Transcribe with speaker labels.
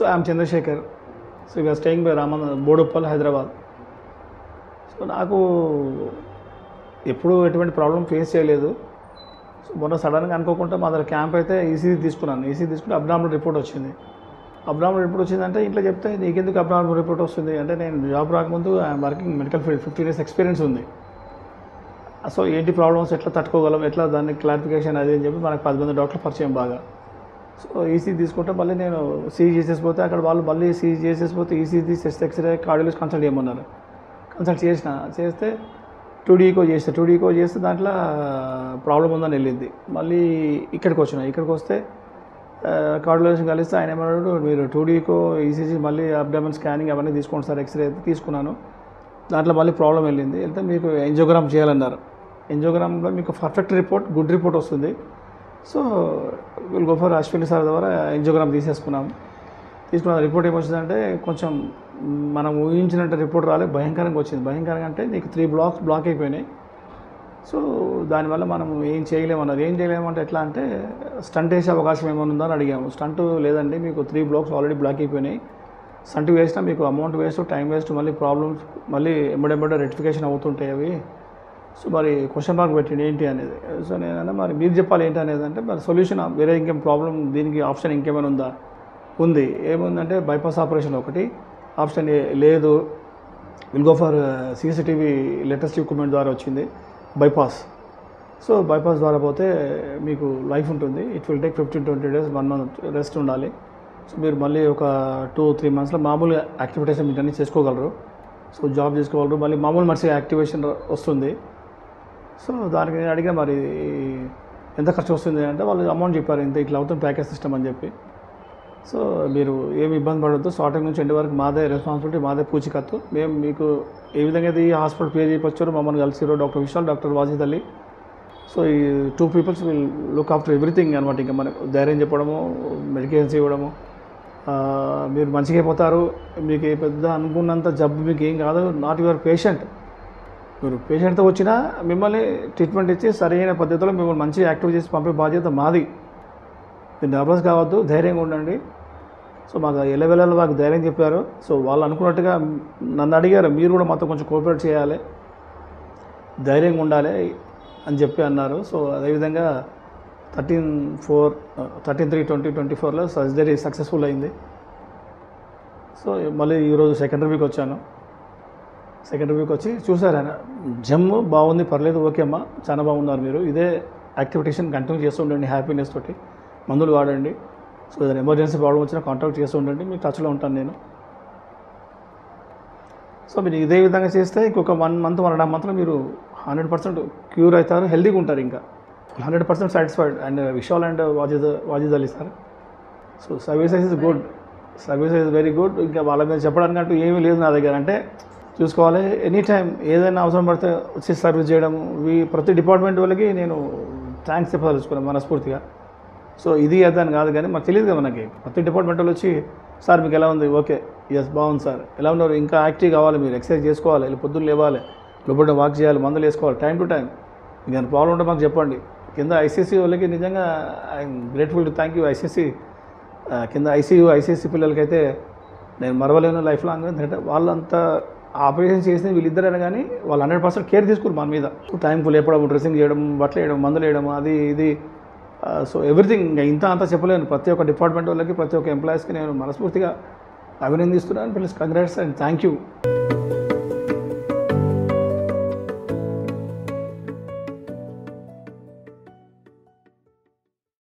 Speaker 1: So I'm Chandrashekar. So we are staying by Boduppal, Hyderabad. So నాకు ఎప్పుడూ ఎటువంటి ప్రాబ్లం ఫేస్ చేయలేదు. సో మొన్న సడన్గా అనుకోకుండా మా దగ్గర క్యాంప్ అయితే ఈసీజీ తీసుకున్నాను. ఈసీజీ తీసుకుంటే అబ్నార్మల్ రిపోర్ట్ వచ్చింది. అబ్నార్మల్ రిపోర్ట్ వచ్చిందంటే ఇంట్లో చెప్తే నీకెందుకు అబ్నార్మల్ రిపోర్ట్ వస్తుంది అంటే, నేను జాబ్ రాకముందు I'm working medical field, 15 years experience ఉంది. సో ఏంటి ప్రాబ్లమ్స్ ఎట్లా తట్టుకోగలం, ఎట్లా దాన్ని క్లారిఫికేషన్ అది అని చెప్పి మనకు 10 మంది డాక్టర్లు పరిచయం బాగా. సో ఈసీజీ తీసుకుంటే మళ్ళీ నేను సీజీ చేసేసిపోతే అక్కడ వాళ్ళు మళ్ళీ సీజీ చేసేసిపోతే ECG chest x-ray cardiologist consult చేయమన్నారు. కన్సల్ట్ చేస్తే 2D ECO చేస్తే దాంట్లో ప్రాబ్లం ఉందని వెళ్ళింది. మళ్ళీ ఇక్కడికి వస్తే కార్డియాలజిస్ట్ కలిస్తే ఆయన ఏమన్నాడు, మీరు 2D ECO ఈసీజీ మళ్ళీ అబ్డామిన్ స్కానింగ్ అవన్నీ తీసుకోండి సార్. ఎక్స్రే అయితే తీసుకున్నాను, దాంట్లో మళ్ళీ ప్రాబ్లం వెళ్తే మీకు ఎంజియోగ్రామ్ చేయాలన్నారు. ఎంజియోగ్రామ్లో మీకు పర్ఫెక్ట్ రిపోర్ట్, గుడ్ రిపోర్ట్ వస్తుంది. So will go for Ashwini sir ద్వారా ఎంజియోగ్రామ్ తీసుకున్న రిపోర్ట్ ఏమొచ్చిందంటే, కొంచెం మనం ఊహించినట్టు రిపోర్ట్ రాలేదు, భయంకరంగా వచ్చింది. భయంకరంగా అంటే నీకు 3 blocks బ్లాక్ అయిపోయినాయి. సో దానివల్ల మనం ఏం చేయలేమన్నారు. ఏం చేయలేమంటే ఎట్లా అంటే, స్టంట్ వేసే అవకాశం ఏమైనా ఉందా అని అడిగాము. స్టంట్ లేదండి, మీకు 3 blocks ఆల్రెడీ బ్లాక్ అయిపోయినాయి. స్టంట్ వేసినా మీకు అమౌంట్ వేస్ట్, టైం వేస్ట్, మళ్ళీ ప్రాబ్లమ్స్ మళ్ళీ ఎంబడెంబడే రెక్టిఫికేషన్ అవుతుంటాయి అవి. సో మరి క్వశ్చన్ మార్క్ పెట్టింది ఏంటి అనేది. సో నేనన్నా మరి మీరు చెప్పాలి ఏంటి అనేది. అంటే మరి సొల్యూషన్ వేరే ఇంకేం ప్రాబ్లం, దీనికి ఆప్షన్ ఇంకేమైనా ఉందా? ఉంది. ఏముందంటే బైపాస్ ఆపరేషన్ ఒకటి ఆప్షన్ లేదు. Will go for CCTV latest equipment ద్వారా వచ్చింది బైపాస్. సో బైపాస్ ద్వారా పోతే మీకు లైఫ్ ఉంటుంది. It will take 15-20 days, 1 month rest ఉండాలి. సో మీరు మళ్ళీ ఒక 2-3 monthsలో మామూలు యాక్టివిటీస్ మీటన్నీ చేసుకోగలరు. సో జాబ్ చేసుకోగలరు, మళ్ళీ మామూలు మనిషి యాక్టివేషన్ వస్తుంది. సో దానికి నేను అడిగా మరి ఎంత ఖర్చు వస్తుంది అంటే, వాళ్ళు అమౌంట్ చెప్పారు, ఇంత ఇట్లా అవుతుంది ప్యాకేజ్ సిస్టమ్ అని చెప్పి. సో మీరు ఏమి ఇబ్బంది పడవద్దు, స్టార్టింగ్ నుంచి ఎండ్ వరకు మాదే రెస్పాన్సిబిలిటీ, మాదే పూచికత్తు. మేము మీకు ఏ విధంగా అయితే ఈ హాస్పిటల్ పే చేయవచ్చారో మమ్మల్ని కలిసిరో doctor Vishal, doctor Wajid Ali. So ఈ 2 people will look after everything అనమాట. ఇంకా మనకు ధైర్యం చెప్పడము, మెడికేషన్స్ ఇవ్వడము, మీరు మంచిగా అయిపోతారు, మీకు ఏ పెద్ద అనుకున్నంత జబ్బు మీకు ఏం కాదు, నాట్ యువర్ పేషెంట్. మీరు పేషెంట్తో వచ్చినా మిమ్మల్ని ట్రీట్మెంట్ ఇచ్చి సరైన పద్ధతిలో మిమ్మల్ని మంచిగా యాక్టివ్ చేసి పంపే బాధ్యత మాది. మీరు నర్వస్ కావద్దు, ధైర్యంగా ఉండండి. సో మాకు ఎల్లవెల్లలు మాకు ధైర్యం చెప్పారు. సో వాళ్ళు అనుకున్నట్టుగా నన్ను అడిగారు, మీరు కూడా మాతో కొంచెం కోఆపరేట్ చేయాలి, ధైర్యంగా ఉండాలి అని చెప్పి అన్నారు. సో అదేవిధంగా 13/3/2024లో సర్జరీ సక్సెస్ఫుల్ అయింది. సో మళ్ళీ ఈరోజు సెకండ్ వీక్ వచ్చాను. సెకండ్ వీక్ వచ్చి చూసారు ఆయన, జమ్ము బాగుంది, పర్లేదు, ఓకే అమ్మా, చాలా బాగున్నారు మీరు, ఇదే యాక్టివిటీషన్ కంటిన్యూ చేస్తూ ఉండండి, హ్యాపీనెస్ తోటి మందులు వాడండి. సో ఏదైనా ఎమర్జెన్సీ ప్రాబ్లం వచ్చినా కాంటాక్ట్ చేస్తూ ఉండండి, మీకు టచ్లో ఉంటాను నేను. సో మీరు ఇదే విధంగా చేస్తే ఇంకొక 1 month 1.5 monthలో మీరు 100% క్యూర్ అవుతారు, హెల్తీగా ఉంటారు, ఇంకా 100% satisfied. And Vishal and Wajid Ali sir. So services is good, services is very good. ఇంకా వాళ్ళ మీద చెప్పడానికి అంటూ ఏమీ లేదు నా దగ్గర. అంటే చూసుకోవాలి, ఎనీ టైం ఏదైనా అవసరం పడితే వచ్చి సర్వీస్ చేయడం. ప్రతి డిపార్ట్మెంట్ వాళ్ళకి నేను థ్యాంక్స్ చెప్పదలుచుకున్నాను మనస్ఫూర్తిగా. సో ఇది అదని కాదు, కానీ మాకు తెలియదు కదా, మనకి ప్రతి డిపార్ట్మెంట్ వాళ్ళు వచ్చి, సార్ మీకు ఎలా ఉంది, ఓకే, ఎస్ బాగుంది సార్, ఎలా ఉన్నారు, ఇంకా యాక్టివ్ కావాలి, మీరు ఎక్సర్సైజ్ చేసుకోవాలి, పొద్దున్న లేవాలి, లోపల వాక్ చేయాలి, మందులు వేసుకోవాలి టైం టు టైం. మీకు ఏమైనా ప్రాబ్లం ఉంటే మాకు చెప్పండి. కింద ఐసీసీ వాళ్ళకి నిజంగా I'm grateful to thank you. ICC కింద ఐసీసీ పిల్లలకైతే నేను మరవలేను లైఫ్ లాంగ్. ఎందుకంటే వాళ్ళంతా ఆపరేషన్ చేసిన వీళ్ళిద్దరైనా కానీ వాళ్ళు 100% కేర్ తీసుకున్నారు మన మీద. టైంకు లేపడం, డ్రెస్సింగ్ చేయడం, బట్టలు వేయడం, మందులు వేయడం, అది ఇది. సో ఎవ్రీథింగ్ ఇంకా ఇంత అంతా చెప్పలేను. ప్రతి ఒక్క డిపార్ట్మెంట్ వాళ్ళకి, ప్రతి ఒక్క ఎంప్లాయీస్కి నేను మనస్ఫూర్తిగా అభినందిస్తున్నాను. Please congrats and thank you.